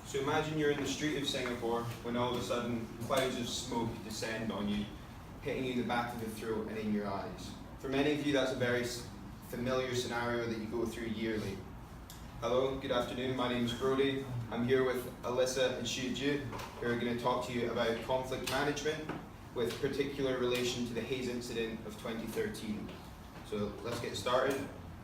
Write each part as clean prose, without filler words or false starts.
So imagine you're in the street of Singapore when all of a sudden clouds of smoke descend on you, hitting you in the back of the throat and in your eyes. For many of you, that's a very familiar scenario that you go through yearly. Hello, good afternoon, my name is Brody. I'm here with Alyssa and Shuju, who are going to talk to you about conflict management with particular relation to the Hayes incident of 2013. So let's get started.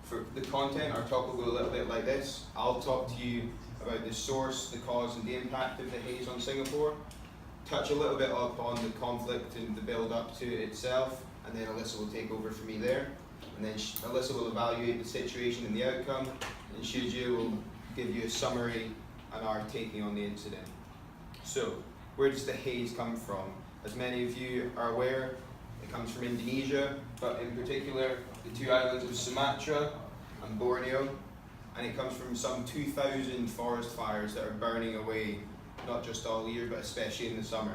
For the content, our talk will go a little bit like this. I'll talk to you about the source, the cause and the impact of the haze on Singapore, touch a little bit upon the conflict and the build up to it itself, and then Alyssa will take over for me there. And then Alyssa will evaluate the situation and the outcome, and Shuju will give you a summary and our taking on the incident. So, where does the haze come from? As many of you are aware, it comes from Indonesia, but in particular the two islands of Sumatra and Borneo. And it comes from some 2,000 forest fires that are burning away, not just all year, but especially in the summer.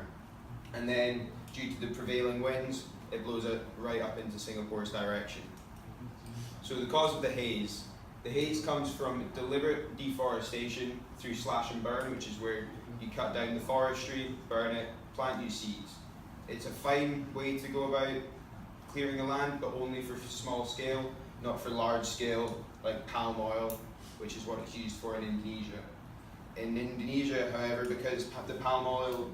And then, due to the prevailing winds, it blows it right up into Singapore's direction. So the cause of the haze comes from deliberate deforestation through slash and burn, which is where you cut down the forestry, burn it, plant new seeds. It's a fine way to go about clearing a land, but only for small scale, not for large scale, like palm oil, which is what it's used for in Indonesia. In Indonesia, however, because the palm oil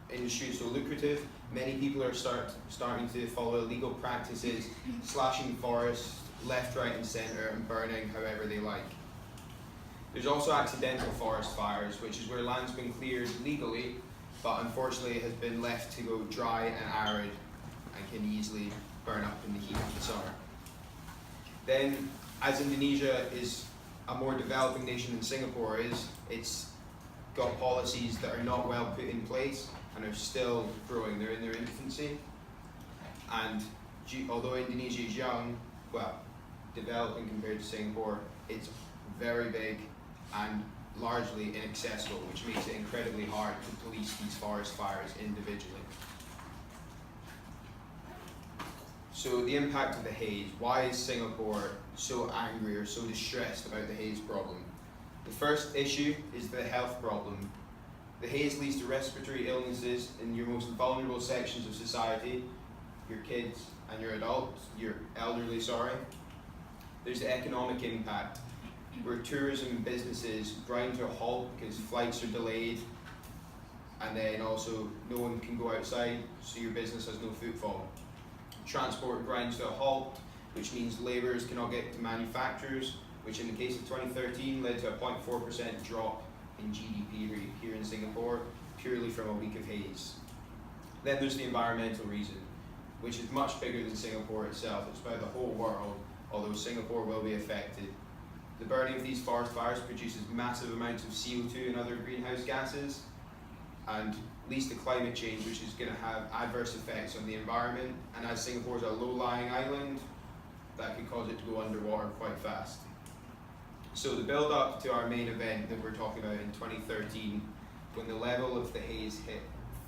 industry is so lucrative, many people are starting to follow illegal practices, slashing forests left, right and centre and burning however they like. There's also accidental forest fires, which is where land's been cleared legally, but unfortunately has been left to go dry and arid and can easily burn up in the heat of the summer. Then, as Indonesia is a more developing nation than Singapore is, it's got policies that are not well put in place and are still growing. They're in their infancy. And although Indonesia is young, well, developing compared to Singapore, it's very big and largely inaccessible, which makes it incredibly hard to police these forest fires individually. So the impact of the haze. Why is Singapore so angry or so distressed about the haze problem? The first issue is the health problem. The haze leads to respiratory illnesses in your most vulnerable sections of society, your kids and your elderly. There's the economic impact, where tourism businesses grind to a halt because flights are delayed, and then also no one can go outside, so your business has no footfall. Transport grinds to a halt, which means labourers cannot get to manufacturers, which in the case of 2013 led to a 0.4% drop in GDP here in Singapore, purely from a week of haze. Then there's the environmental reason, which is much bigger than Singapore itself. It's about the whole world, although Singapore will be affected. The burning of these forest fires produces massive amounts of CO2 and other greenhouse gases, and leads to climate change, which is going to have adverse effects on the environment, and as Singapore is a low-lying island, that could cause it to go underwater quite fast. So the build-up to our main event that we're talking about in 2013, when the level of the haze hit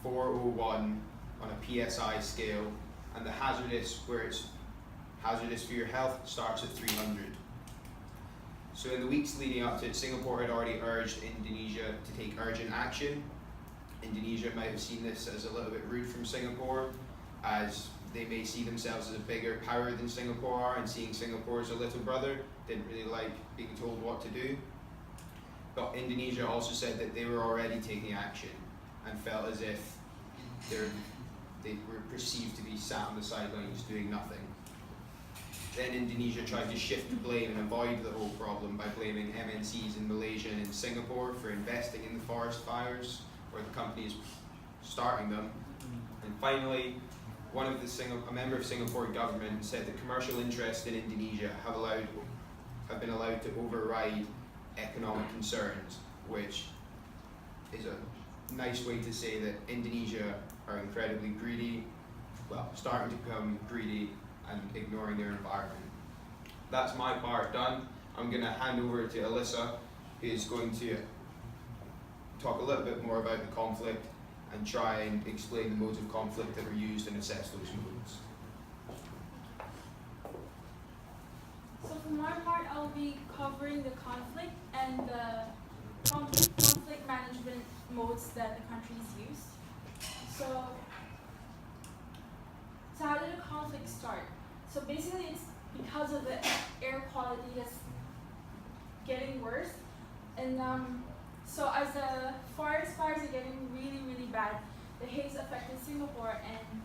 401 on a PSI scale, and the hazardous, where it's hazardous for your health, starts at 300. So in the weeks leading up to it, Singapore had already urged Indonesia to take urgent action. Indonesia might have seen this as a little bit rude from Singapore, as they may see themselves as a bigger power than Singapore are, and seeing Singapore as a little brother, didn't really like being told what to do. But Indonesia also said that they were already taking action and felt as if they were perceived to be sat on the sidelines doing nothing. Then Indonesia tried to shift the blame and avoid the whole problem by blaming MNCs in Malaysia and in Singapore for investing in the forest fires, or the companies starting them. And finally, a member of Singapore government said that commercial interests in Indonesia have been allowed to override economic concerns, which is a nice way to say that Indonesia are incredibly greedy, starting to become greedy and ignoring their environment. That's my part done. I'm going to hand over to Alyssa, who is going to talk a little bit more about the conflict and try and explain the modes of conflict that were used and assess those modes. So for my part, I'll be covering the conflict and the conflict management modes that the countries use. So how did the conflict start? So basically it's because of the air quality that's getting worse. And so as the forest fires are getting really, really bad, the haze affected Singapore, and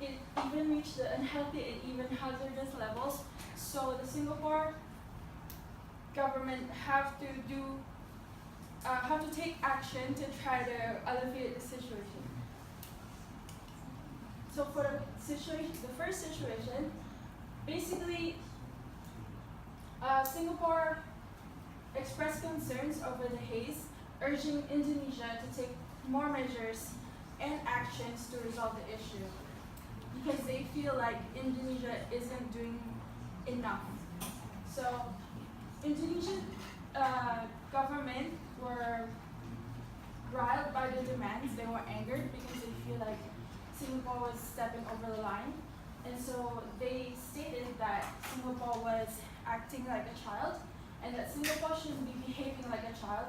it even reached the unhealthy and even hazardous levels. So the Singapore government have to take action to try to alleviate the situation. So for the first situation, basically Singapore expressed concerns over the haze, urging Indonesia to take more measures and actions to resolve the issue, because they feel like Indonesia isn't doing enough. So Indonesian government were riled by the demands. They were angered because they feel like Singapore was stepping over the line. And so they stated that Singapore was acting like a child, and that Singapore shouldn't be behaving like a child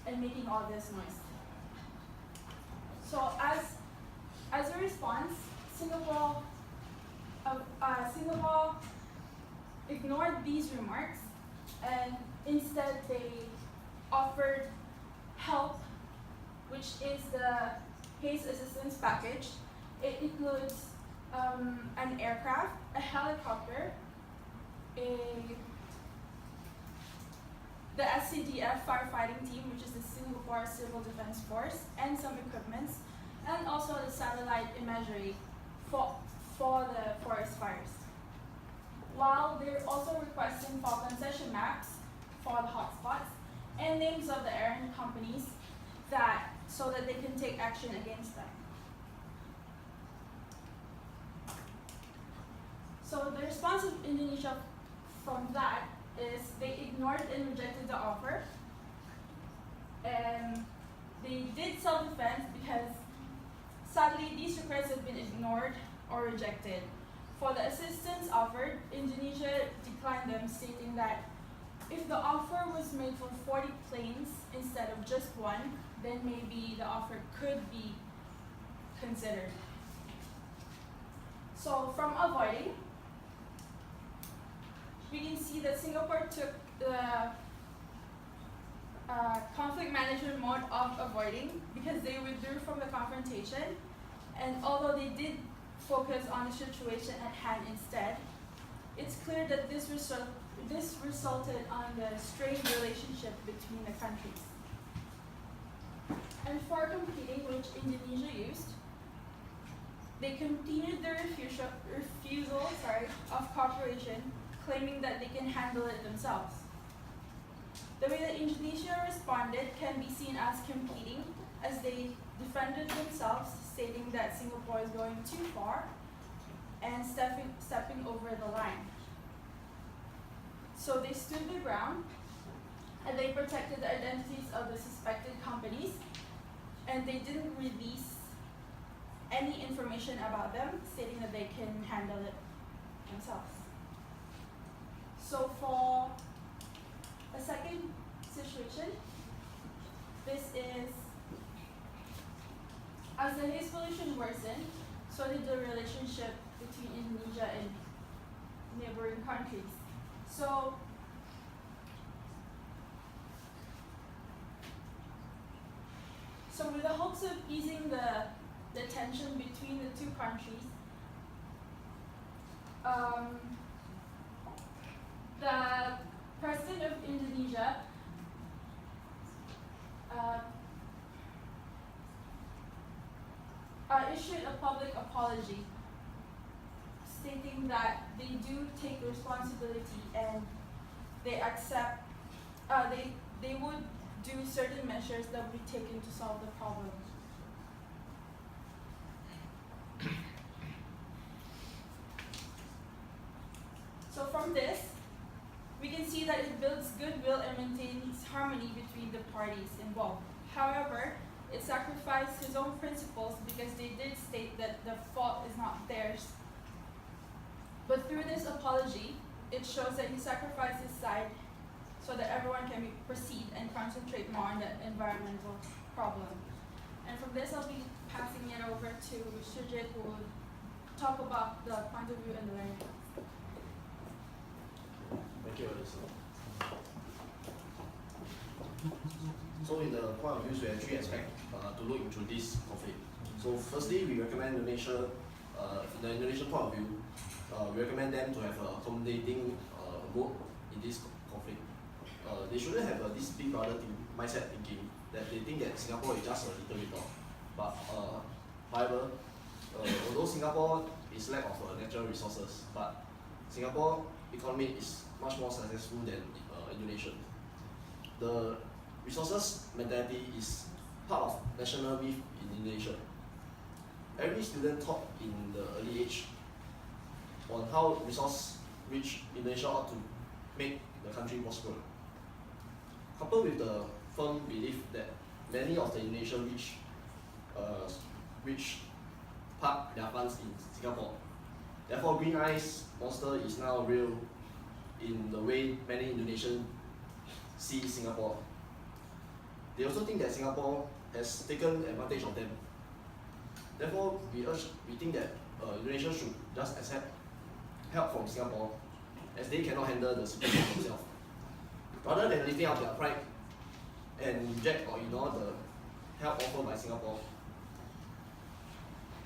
and making all this noise. So as a response, Singapore ignored these remarks, and instead they offered help, which is the haze assistance package. It includes an aircraft, a helicopter, the SCDF firefighting team, which is the Singapore Civil Defense Force, and some equipments, and also the satellite imagery for the forest fires. While they're also requesting for concession maps for the hotspots and names of the airline companies so that they can take action against them. So the response of Indonesia from that is they ignored and rejected the offer, and they did self-defense because sadly these requests have been ignored or rejected. For the assistance offered, Indonesia declined them, stating that if the offer was made for 40 planes instead of just one, then maybe the offer could be considered. So from avoiding, we can see that Singapore took the conflict management mode of avoiding, because they withdrew from the confrontation, and although they did focus on the situation at hand instead, it's clear that this resulted on the strained relationship between the countries. And for competing, which Indonesia used, they continued their refusal of cooperation, claiming that they can handle it themselves. The way that Indonesia responded can be seen as competing, as they defended themselves, stating that Singapore is going too far and stepping over the line. So they stood their ground, and they protected the identities of the suspected companies, and they didn't release any information about them, stating that they can handle it themselves. So for a second situation, this is as the haze pollution worsened, so did the relationship between Indonesia and neighboring countries. So with the hopes of easing the tension between the two countries, the president of Indonesia issued a public apology, stating that they do take responsibility and they accept, they would do certain measures that would be taken to solve the problem. So from this, we can see that it builds goodwill and maintains harmony between the parties involved. However, it sacrificed his own principles because they did state that the fault is not theirs. But through this apology, it shows that he sacrificed his side so that everyone can proceed and concentrate more on the environmental problem. And from this, I'll be passing it over to Sujit, who will talk about the point of view and the learning. Thank you, Alisa. So in the point of view, we have three aspects to look into this conflict. So firstly, we recommend Indonesia, in the Indonesian point of view, we recommend them to have a accommodating mode in this conflict. They shouldn't have this big brother mindset thinking that they think that Singapore is just a little bit off. But however, although Singapore is lack of natural resources, but Singapore economy is much more successful than Indonesia. The resources mentality is part of national myth in Indonesia. Every student taught in the early age on how resource-rich Indonesia ought to make the country prosper. Coupled with the firm belief that many of the Indonesian rich park their funds in Singapore. Therefore, Green Eyes monster is now real in the way many Indonesians see Singapore. They also think that Singapore has taken advantage of them. Therefore, we think that Indonesia should just accept help from Singapore as they cannot handle the situation themselves. Rather than lifting up their pride and reject or ignore the help offered by Singapore,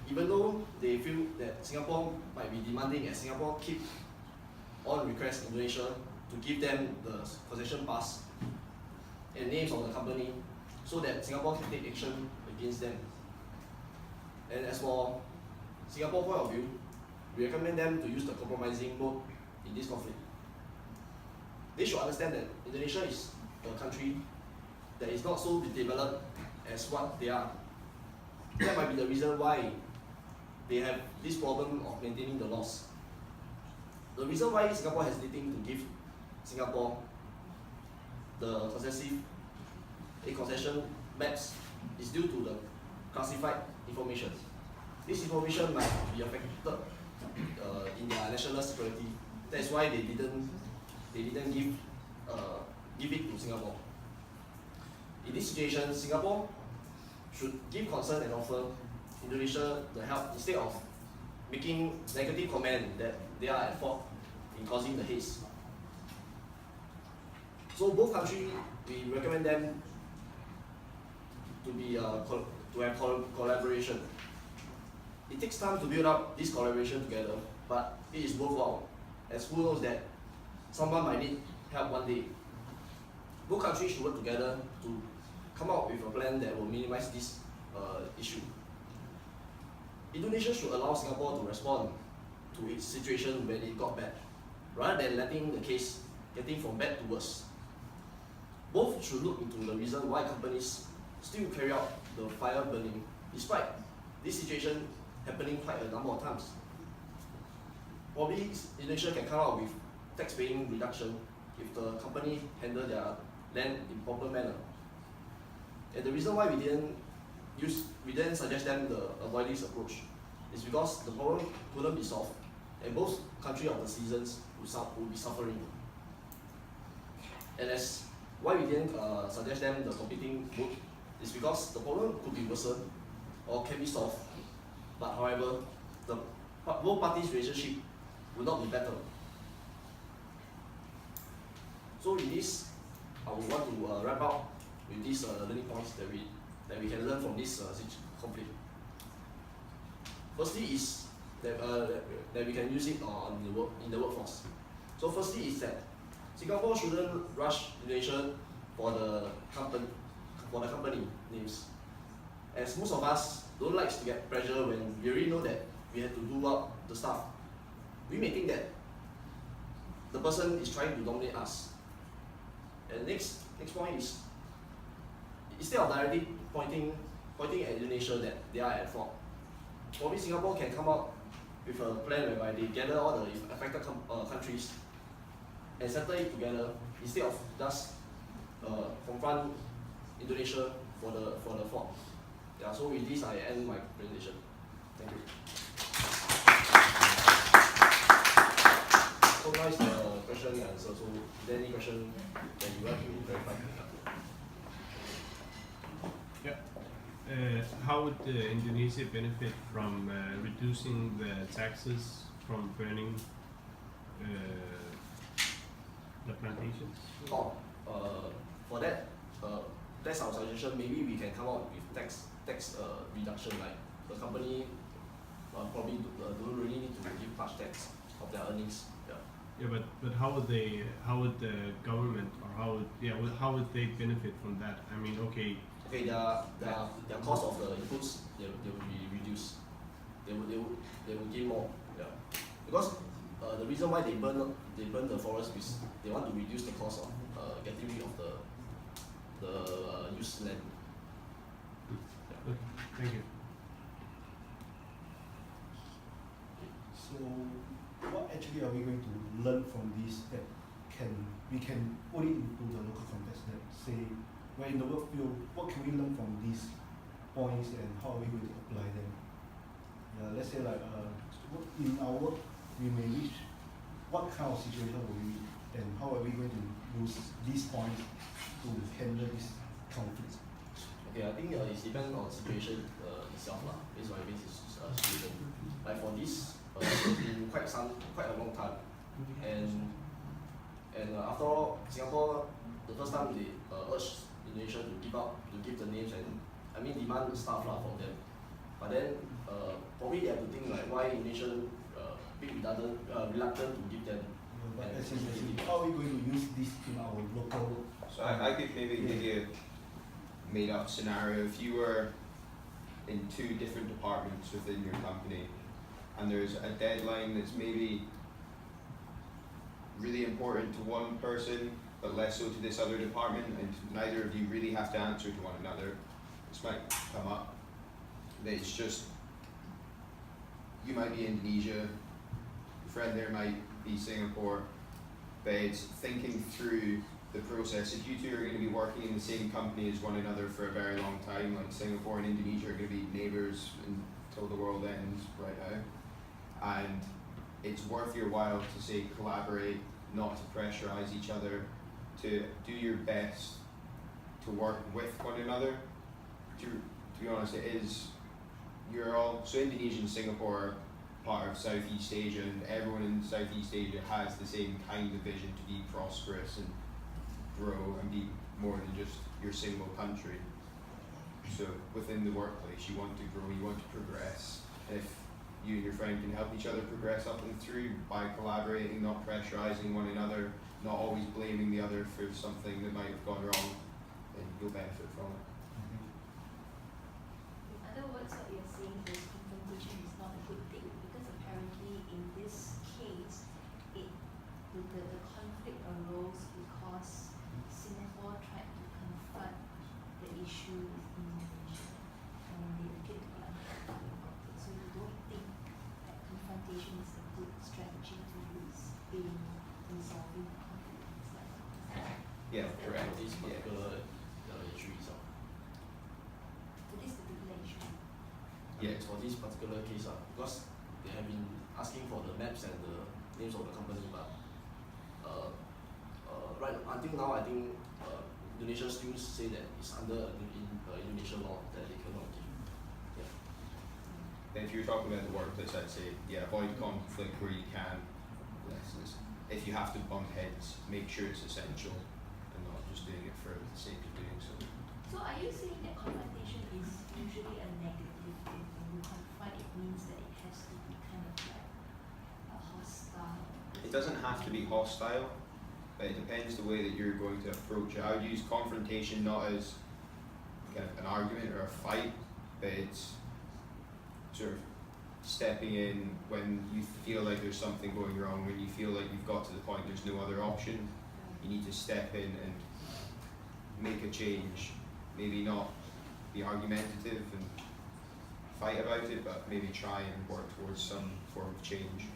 even though they feel that Singapore might be demanding as Singapore keep on request Indonesia to give them the concession pass and names of the company so that Singapore can take action against them. And as for Singapore point of view, we recommend them to use the compromising mode in this conflict. They should understand that Indonesia is a country that is not so developed as what they are. That might be the reason why they have this problem of maintaining the laws. The reason why Singapore is hesitating to give Singapore the concession maps is due to the classified information. This information might be affected in their national security. That's why they didn't give it to Singapore. In this situation, Singapore should give concern and offer Indonesia the help instead of making negative comment that they are at fault in causing the haze. So both countries, we recommend them to have collaboration. It takes time to build up this collaboration together, but it is worthwhile, as who knows that someone might need help one day. Both countries should work together to come up with a plan that will minimize this issue. Indonesia should allow Singapore to respond to its situation when it got bad, rather than letting the case getting from bad to worse. Both should look into the reason why companies still carry out the fire burning, despite this situation happening quite a number of times. Probably Indonesia can come up with tax-paying reduction if the company handle their land in proper manner. And the reason why we didn't suggest them to avoid this approach is because the problem couldn't be solved, and both countries of the citizens would be suffering. And as why we didn't suggest them the competing route is because the problem could be worsened or can be solved, but however, both parties' relationship will not be better. So in this, I would want to wrap up with these learning points that we can learn from this conflict. Firstly is that we can use it in the workforce. So firstly is that Singapore shouldn't rush Indonesia for the company names, as most of us don't like to get pressure when we already know that we have to do up the stuff. We may think that the person is trying to dominate us. And next point is, instead of directly pointing at Indonesia that they are at fault, probably Singapore can come up with a plan whereby they gather all the affected countries and settle it together instead of just confront Indonesia for the fault. Yeah, so with this I end my presentation. Thank you. So now is the question and answer. So is there any question that you want to clarify? how would Indonesia benefit from reducing the taxes from burning the plantations? Oh, for that, that's our suggestion. Maybe we can come out with tax reduction. Like the company probably don't really need to give much tax of their earnings. Yeah. Yeah, but how would the government, or how would they benefit from that? I mean, okay. Okay, their cost of the inputs they will be reduced. They will gain more. Yeah. Because the reason why they burn the forest is they want to reduce the cost of getting rid of the used land. Okay, thank you. So, what actually are we going to learn from this that we can put it into the local context? That say, we're in the work field, what can we learn from these points and how are we going to apply them? Let's say like in our work, we may reach what kind of situation will we meet and how are we going to use these points to handle this conflict? Okay, I think it depends on the situation itself lah, based on every situation. Like for this, it's been quite a long time, and after all, Singapore, the first time they urged Indonesia to give the names and demand stuff lah from them, but then probably they have to think like why Indonesia reluctant to give them. But essentially, how are we going to use this in our local? So I could maybe give you a made up scenario. If you were in two different departments within your company and there's a deadline that's maybe really important to one person but less so to this other department, and neither of you really have to answer to one another, this might come up. That it's just, you might be Indonesia, your friend there might be Singapore, but it's thinking through the process. If you two are going to be working in the same company as one another for a very long time, like Singapore and Indonesia are going to be neighbours until the world ends right now, and it's worth your while to say collaborate, not to pressurise each other, to do your best to work with one another. To be honest, it is, you're all, so Indonesia and Singapore are part of Southeast Asia, and everyone in Southeast Asia has the same kind of vision to be prosperous and grow and be more than just your single country. So within the workplace, you want to grow, you want to progress. If you and your friend can help each other progress up and through by collaborating, not pressurizing one another, not always blaming the other for something that might have gone wrong, then you'll benefit from it. In other words, what you're saying is confrontation is not a good thing, because apparently in this case, the conflict arose because Singapore tried to confront the issue with Indonesia, and they appeared to be unhappy about it. So you don't think that confrontation is a good strategy to use in resolving the conflict? Yeah, For correct. this Yeah. particular issue itself. For this particular issue. Yeah. For this particular case, because they have been asking for the maps and the names of the company, but right until now, I think Indonesia still say that it's under Indonesian law that they cannot give. Yeah. If you're talking about the workplace, I'd say, yeah, avoid conflict where you can. If you have to bump heads, make sure it's essential and not just doing it for the sake of doing so. So are you saying that confrontation is usually a negative thing? When you confront, it means that it has to be kind of like a hostile. It doesn't have to be hostile, but it depends the way that you're going to approach it. I would use confrontation not as kind of an argument or a fight, but it's sort of stepping in when you feel like there's something going wrong, when you feel like you've got to the point there's no other option. You need to step in and make a change. Maybe not be argumentative and fight about it, but maybe try and work towards some form of change.